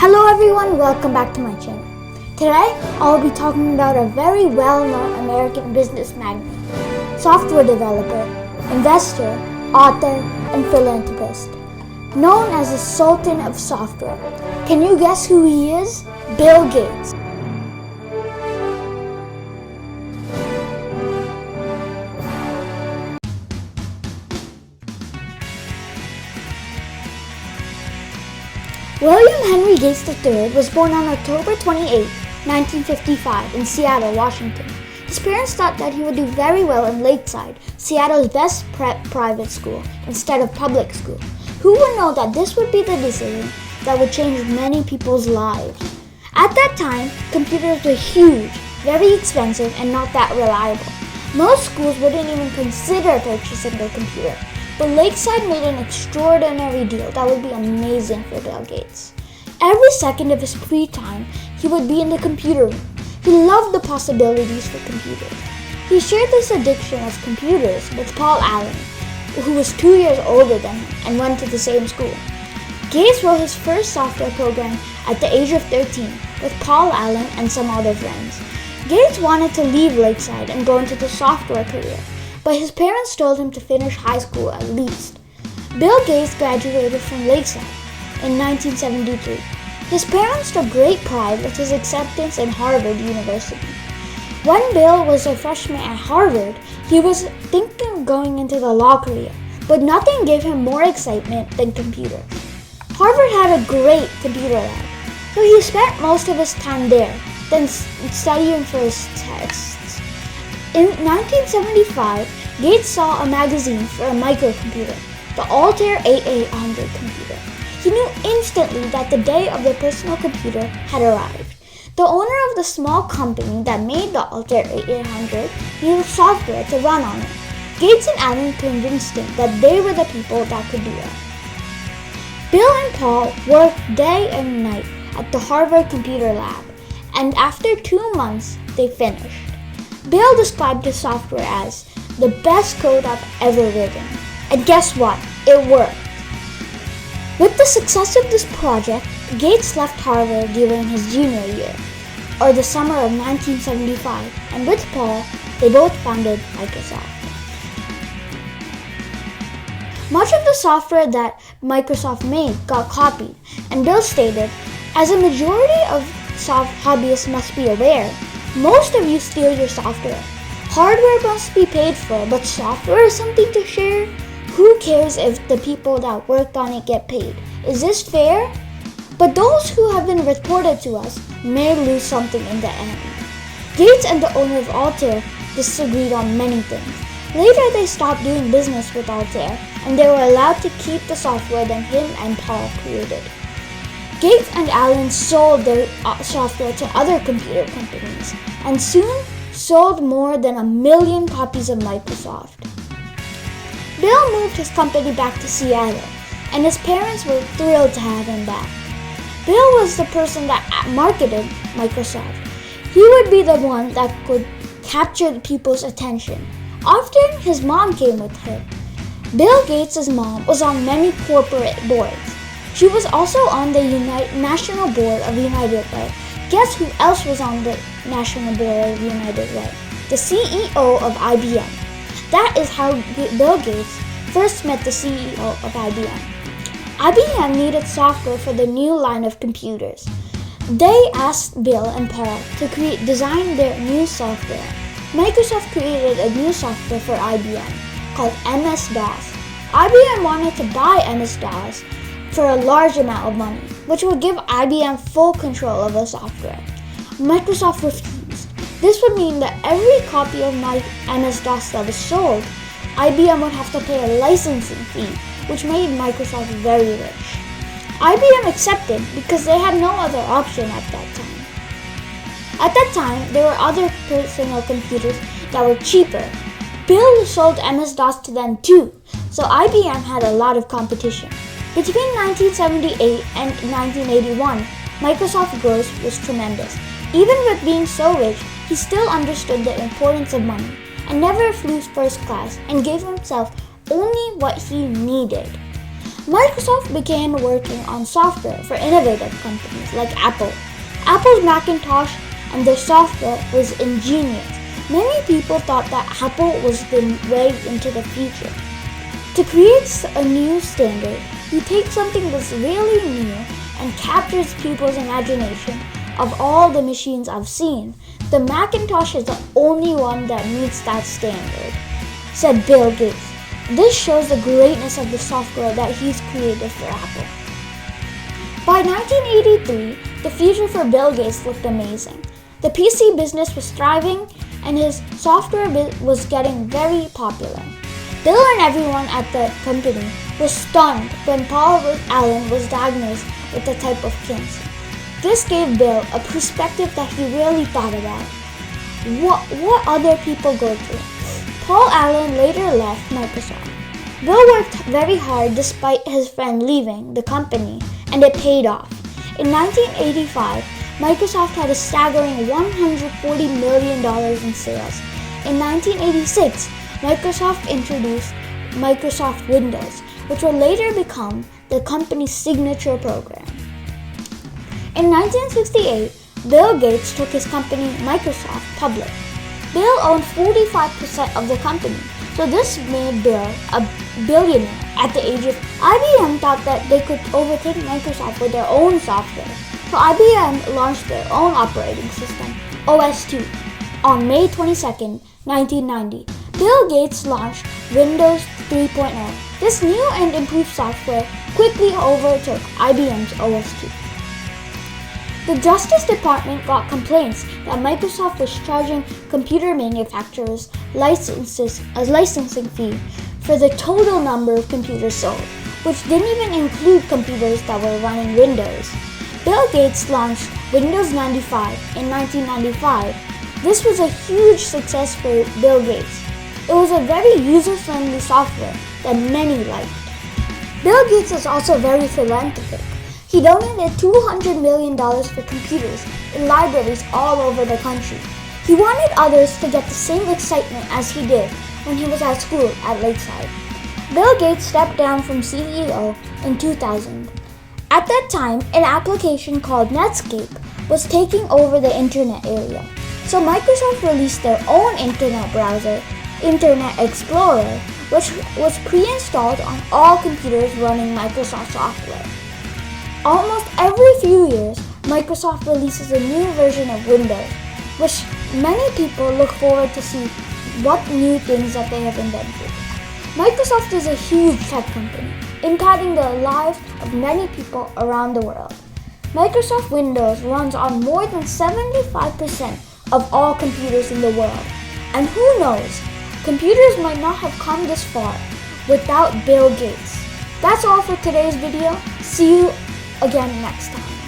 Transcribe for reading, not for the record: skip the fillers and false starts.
Hello everyone, welcome back to my channel. Today, I'll be talking about a very well-known American business magnate, software developer, investor, author, and philanthropist. Known as the Sultan of Software. Can you guess who he is? Bill Gates. William Henry Gates III was born on October 28, 1955 in Seattle, Washington. His parents thought that he would do very well in Lakeside, Seattle's best private school, instead of public school. Who would know that this would be the decision that would change many people's lives? At that time, computers were huge, very expensive, and not that reliable. Most schools wouldn't even consider purchasing a computer. But Lakeside made an extraordinary deal that would be amazing for Bill Gates. Every second of his free time, he would be in the computer room. He loved the possibilities for computers. He shared this addiction of computers with Paul Allen, who was 2 years older than him and went to the same school. Gates wrote his first software program at the age of 13 with Paul Allen and some other friends. Gates wanted to leave Lakeside and go into the software career, but his parents told him to finish high school at least. Bill Gates graduated from Lakeside in 1973. His parents took great pride with his acceptance in Harvard University. When Bill was a freshman at Harvard, he was thinking of going into the law career, but nothing gave him more excitement than computers. Harvard had a great computer lab, so he spent most of his time there, then studying for his tests. In 1975, Gates saw a magazine for a microcomputer, the Altair 8800 computer. He knew instantly that the day of the personal computer had arrived. The owner of the small company that made the Altair 8800 needed software to run on it. Gates and Allen convinced him that they were the people that could do it. Bill and Paul worked day and night at the Harvard Computer Lab, and after 2 months, they finished. Bill described his software as the best code I've ever written. And guess what? It worked. With the success of this project, Gates left Harvard during his junior year, or the summer of 1975, and with Paul, they both founded Microsoft. Much of the software that Microsoft made got copied, and Bill stated, as a majority of hobbyists must be aware, most of you steal your software. Hardware must be paid for, but software is something to share. Who cares if the people that worked on it get paid? Is this fair? But those who have been reported to us may lose something in the end. Gates and the owner of Altair disagreed on many things. Later, they stopped doing business with Altair, and they were allowed to keep the software that him and Paul created. Gates and Allen sold their software to other computer companies, and soon sold more than 1 million copies of Microsoft. Bill moved his company back to Seattle, and his parents were thrilled to have him back. Bill was the person that marketed Microsoft. He would be the one that could capture people's attention. Often, his mom came with him. Bill Gates' mom was on many corporate boards. She was also on the National Board of United Way. Guess who else was on the National Board of United Way? The CEO of IBM. That is how Bill Gates first met the CEO of IBM. IBM needed software for the new line of computers. They asked Bill and Paul to design their new software. Microsoft created a new software for IBM called MS-DOS. IBM wanted to buy MS-DOS for a large amount of money, which would give IBM full control of the software. Microsoft refused. This would mean that every copy of MS-DOS that was sold, IBM would have to pay a licensing fee, which made Microsoft very rich. IBM accepted because they had no other option at that time. At that time, there were other personal computers that were cheaper. Bill sold MS-DOS to them too, so IBM had a lot of competition. Between 1978 and 1981, Microsoft's growth was tremendous. Even with being so rich, he still understood the importance of money and never flew first class and gave himself only what he needed. Microsoft began working on software for innovative companies like Apple. Apple's Macintosh and their software was ingenious. Many people thought that Apple was the way into the future. To create a new standard, you take something that's really new and captures people's imagination. Of all the machines I've seen, the Macintosh is the only one that meets that standard, said Bill Gates. This shows the greatness of the software that he's created for Apple. By 1983, the future for Bill Gates looked amazing. The PC business was thriving and his software was getting very popular. Bill and everyone at the company was stunned when Paul Allen was diagnosed with a type of cancer. This gave Bill a perspective that he really thought about. What other people go through. Paul Allen later left Microsoft. Bill worked very hard despite his friend leaving the company, and it paid off. In 1985, Microsoft had a staggering $140 million in sales. In 1986, Microsoft introduced Microsoft Windows, which would later become the company's signature program. In 1968, Bill Gates took his company Microsoft public. Bill owned 45% of the company, so this made Bill a billionaire at the age of. IBM thought that they could overtake Microsoft with their own software, so IBM launched their own operating system, OS/2, on May 22, 1990. Bill Gates launched Windows 3.0. This new and improved software quickly overtook IBM's OS/2. The Justice Department got complaints that Microsoft was charging computer manufacturers a licensing fee for the total number of computers sold, which didn't even include computers that were running Windows. Bill Gates launched Windows 95 in 1995. This was a huge success for Bill Gates. It was a very user-friendly software that many liked. Bill Gates is also very philanthropic. He donated $200 million for computers in libraries all over the country. He wanted others to get the same excitement as he did when he was at school at Lakeside. Bill Gates stepped down from CEO in 2000. At that time, an application called Netscape was taking over the internet area. So Microsoft released their own internet browser, Internet Explorer, which was pre-installed on all computers running Microsoft software. Almost every few years, Microsoft releases a new version of Windows, which many people look forward to see what new things that they have invented. Microsoft is a huge tech company, impacting the lives of many people around the world. Microsoft Windows runs on more than 75% of all computers in the world. And who knows, computers might not have come this far without Bill Gates. That's all for today's video. See you again next time.